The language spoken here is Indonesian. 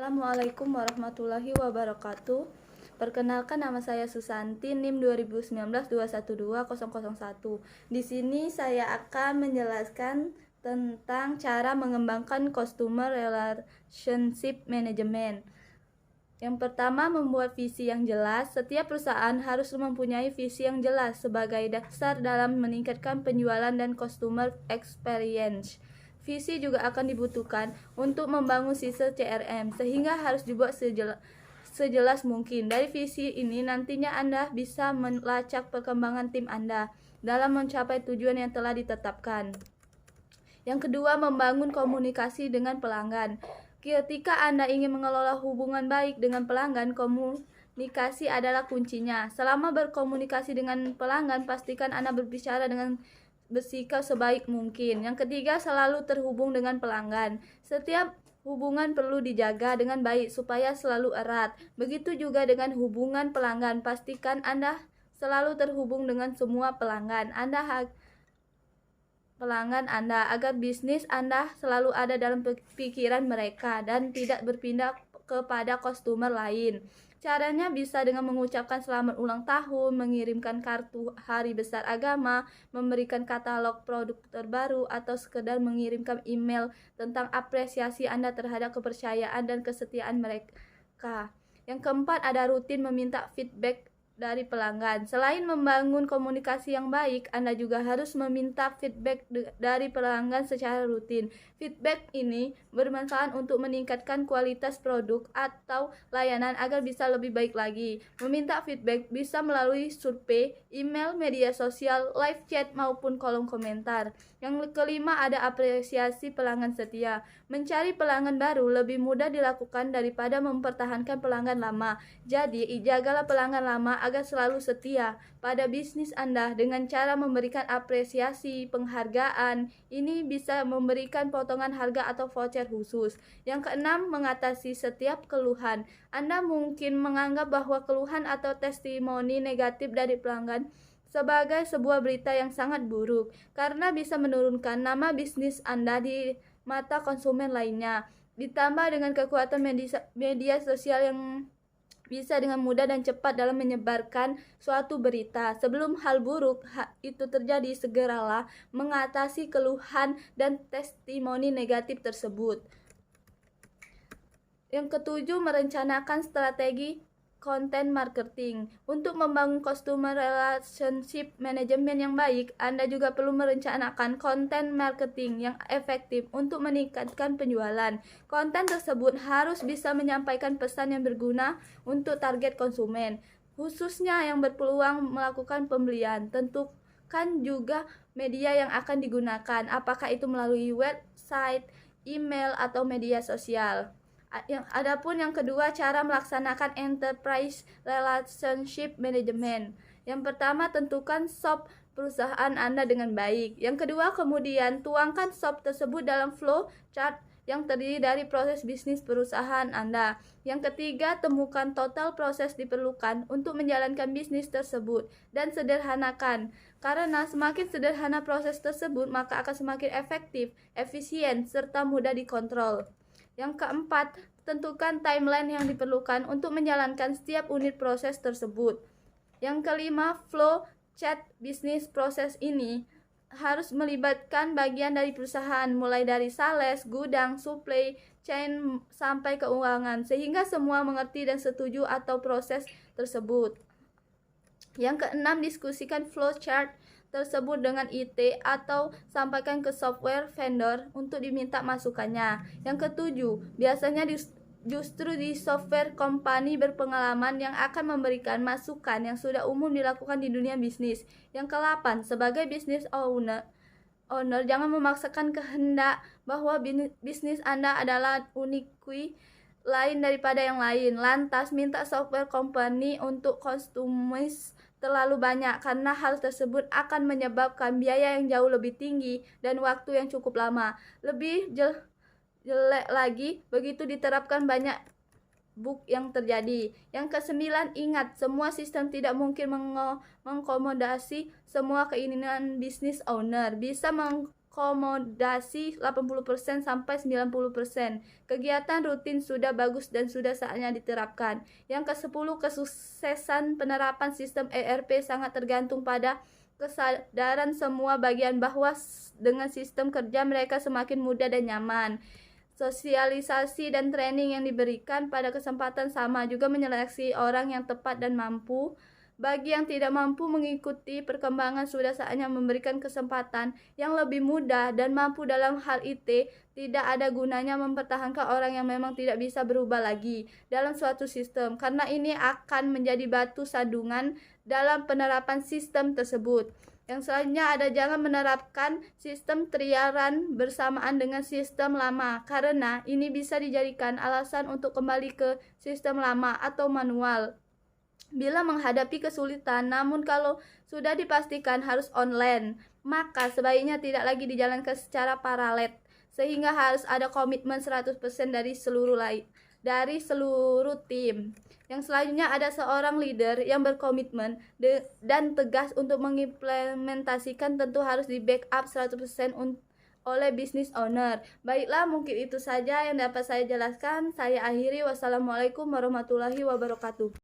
Assalamualaikum warahmatullahi wabarakatuh. Perkenalkan, nama saya Susanti, NIM 2019-212-001. Di sini saya akan menjelaskan tentang cara mengembangkan Customer Relationship Management. Yang pertama, membuat visi yang jelas. Setiap perusahaan harus mempunyai visi yang jelas sebagai dasar dalam meningkatkan penjualan dan customer experience. Visi juga akan dibutuhkan untuk membangun sistem CRM, sehingga harus dibuat sejelas mungkin. Dari visi ini nantinya Anda bisa melacak perkembangan tim Anda dalam mencapai tujuan yang telah ditetapkan. Yang kedua, membangun komunikasi dengan pelanggan. Ketika Anda ingin mengelola hubungan baik dengan pelanggan, komunikasi adalah kuncinya. Selama berkomunikasi dengan pelanggan, pastikan Anda berbicara dengan bersikap sebaik mungkin. Yang ketiga, selalu terhubung dengan pelanggan. Setiap hubungan perlu dijaga dengan baik supaya selalu erat. Begitu juga dengan hubungan pelanggan. Pastikan Anda selalu terhubung dengan semua pelanggan Anda agar bisnis Anda selalu ada dalam pikiran mereka dan tidak berpindah kepada customer lain. Caranya bisa dengan mengucapkan selamat ulang tahun, mengirimkan kartu hari besar agama, memberikan katalog produk terbaru, atau sekedar mengirimkan email tentang apresiasi Anda terhadap kepercayaan dan kesetiaan mereka. Yang keempat, ada rutin meminta feedback dari pelanggan. Selain membangun komunikasi yang baik, Anda juga harus meminta feedback dari pelanggan secara rutin. Feedback ini bermanfaat untuk meningkatkan kualitas produk atau layanan agar bisa lebih baik lagi. Meminta feedback bisa melalui survei, email, media sosial, live chat, maupun kolom komentar. Yang kelima, ada apresiasi pelanggan setia. Mencari pelanggan baru lebih mudah dilakukan daripada mempertahankan pelanggan lama. Jadi, jagalah pelanggan lama agar selalu setia pada bisnis Anda dengan cara memberikan apresiasi, penghargaan. Ini bisa memberikan potongan harga atau voucher khusus. Yang keenam, mengatasi setiap keluhan. Anda mungkin menganggap bahwa keluhan atau testimoni negatif dari pelanggan sebagai sebuah berita yang sangat buruk karena bisa menurunkan nama bisnis Anda di mata konsumen lainnya. Ditambah dengan kekuatan media sosial yang bisa dengan mudah dan cepat dalam menyebarkan suatu berita. Sebelum hal buruk itu terjadi, segeralah mengatasi keluhan dan testimoni negatif tersebut. Yang ketujuh, merencanakan strategi konten marketing. Untuk membangun customer relationship management yang baik, Anda juga perlu merencanakan konten marketing yang efektif untuk meningkatkan penjualan. Konten tersebut harus bisa menyampaikan pesan yang berguna untuk target konsumen, khususnya yang berpeluang melakukan pembelian. Tentukan juga media yang akan digunakan, apakah itu melalui website, email, atau media sosial. Adapun yang kedua, cara melaksanakan enterprise relationship management. Yang pertama, tentukan SOP perusahaan Anda dengan baik. Yang kedua, kemudian tuangkan SOP tersebut dalam flow chart yang terdiri dari proses bisnis perusahaan Anda. Yang ketiga, temukan total proses diperlukan untuk menjalankan bisnis tersebut dan sederhanakan. Karena semakin sederhana proses tersebut, maka akan semakin efektif, efisien, serta mudah dikontrol. Yang keempat, tentukan timeline yang diperlukan untuk menjalankan setiap unit proses tersebut. Yang kelima, flow chart bisnis proses ini harus melibatkan bagian dari perusahaan, mulai dari sales, gudang, supply chain, sampai keuangan, sehingga semua mengerti dan setuju atau proses tersebut. Yang keenam, diskusikan flow chart tersebut dengan IT atau sampaikan ke software vendor untuk diminta masukannya. Yang ketujuh, biasanya justru di software company berpengalaman yang akan memberikan masukan yang sudah umum dilakukan di dunia bisnis. Yang ke-8, sebagai business owner jangan memaksakan kehendak bahwa bisnis Anda adalah unik lain daripada yang lain. Lantas minta software company untuk customize terlalu banyak, karena hal tersebut akan menyebabkan biaya yang jauh lebih tinggi dan waktu yang cukup lama. Lebih jelek lagi, begitu diterapkan banyak bug yang terjadi. Yang ke-9, ingat, semua sistem tidak mungkin mengakomodasi semua keinginan bisnis owner. Bisa terakomodasi 80% sampai 90%. Kegiatan rutin sudah bagus dan sudah saatnya diterapkan. Yang ke-10, kesuksesan penerapan sistem ERP sangat tergantung pada kesadaran semua bagian bahwa dengan sistem kerja mereka semakin mudah dan nyaman. Sosialisasi dan training yang diberikan pada kesempatan sama juga menyeleksi orang yang tepat dan mampu. Bagi yang tidak mampu mengikuti perkembangan, sudah saatnya memberikan kesempatan yang lebih mudah dan mampu dalam hal IT. Tidak ada gunanya mempertahankan orang yang memang tidak bisa berubah lagi dalam suatu sistem, karena ini akan menjadi batu sandungan dalam penerapan sistem tersebut. Yang selanjutnya ada jangan menerapkan sistem triaran bersamaan dengan sistem lama, karena ini bisa dijadikan alasan untuk kembali ke sistem lama atau manual bila menghadapi kesulitan. Namun kalau sudah dipastikan harus online, maka sebaiknya tidak lagi dijalankan secara paralel, sehingga harus ada komitmen 100% dari seluruh tim. Yang selanjutnya ada seorang leader yang berkomitmen dan tegas untuk mengimplementasikan, tentu harus di backup 100% oleh business owner. Baiklah, mungkin itu saja yang dapat saya jelaskan. Saya akhiri. Wassalamualaikum warahmatullahi wabarakatuh.